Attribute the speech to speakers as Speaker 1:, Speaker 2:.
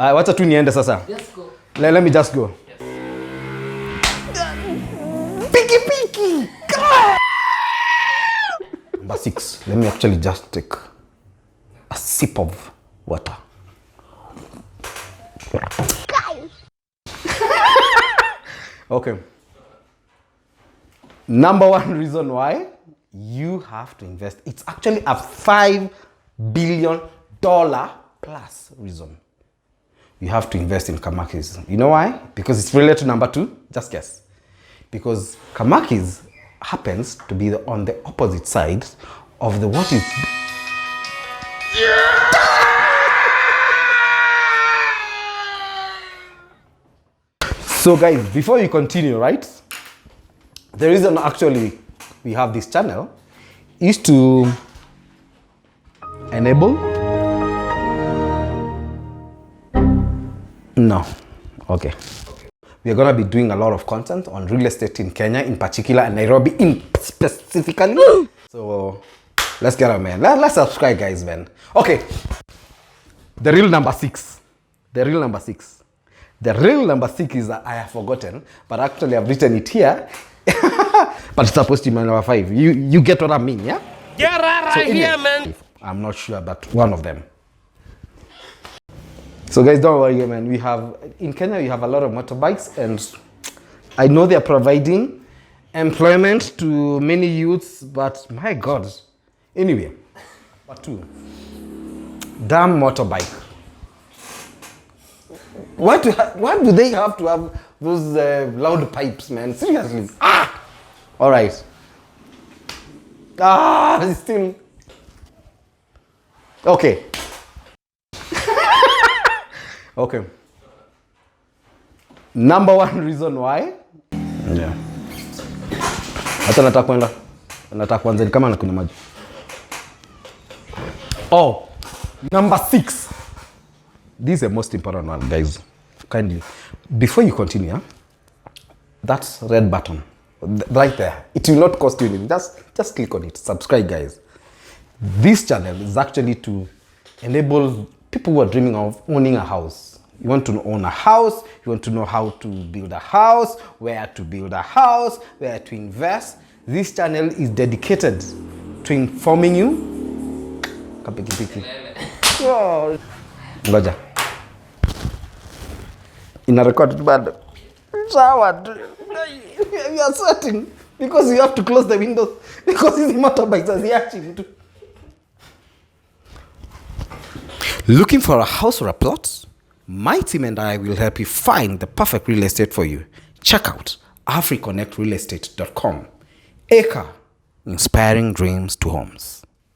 Speaker 1: Wacha tu niende sasa.
Speaker 2: Just go.
Speaker 1: Let me just go. Piki. Number 6. Let me actually just take a sip of water. Okay. Number 1 reason why you have to invest. It's actually a $5 billion plus reason. You have to invest in Kamakis. You know why? Because it's related to number 2. Just guess. Because Kamakis happens to be on the opposite side of the what is... So guys, before you continue, right? The reason actually we have this channel is to enable... No. Okay. We are going to be doing a lot of content on real estate in Kenya in particular and Nairobi in specifically. So let's get on, man. Let's subscribe, guys, man. Okay. The real number 6 is that I have forgotten, but actually I've written it here. But it's supposed to be my number 5. You get what I mean, yeah?
Speaker 2: Get right here, man.
Speaker 1: I'm not sure about one of them. So guys, don't worry, man. In Kenya, we have a lot of motorbikes, and I know they're providing employment to many youths, but my God. Anyway, part 2. Damn motorbike. Why do they have to have those loud pipes, man? Seriously. All right. Still. Okay. Okay. Number 1 reason why. Yeah. Hata nataka kuanza kama nakunywa maji. Oh, number 6. This is the most important one, guys. Kindly, before you continue, that red button right there, it will not cost you anything. Just click on it. Subscribe, guys. This channel is actually to enable people who are dreaming of owning a house. You want to own a house, you want to know how to build a house, where to build a house, where to invest. This channel is dedicated to informing you. Ngoja. Ina record bad. You are sweating because you have to close the windows because it's motorbikes as reaction to. Looking for a house or a plot? My team and I will help you find the perfect real estate for you. Check out africonnectrealestate.com. Acre, inspiring dreams to homes.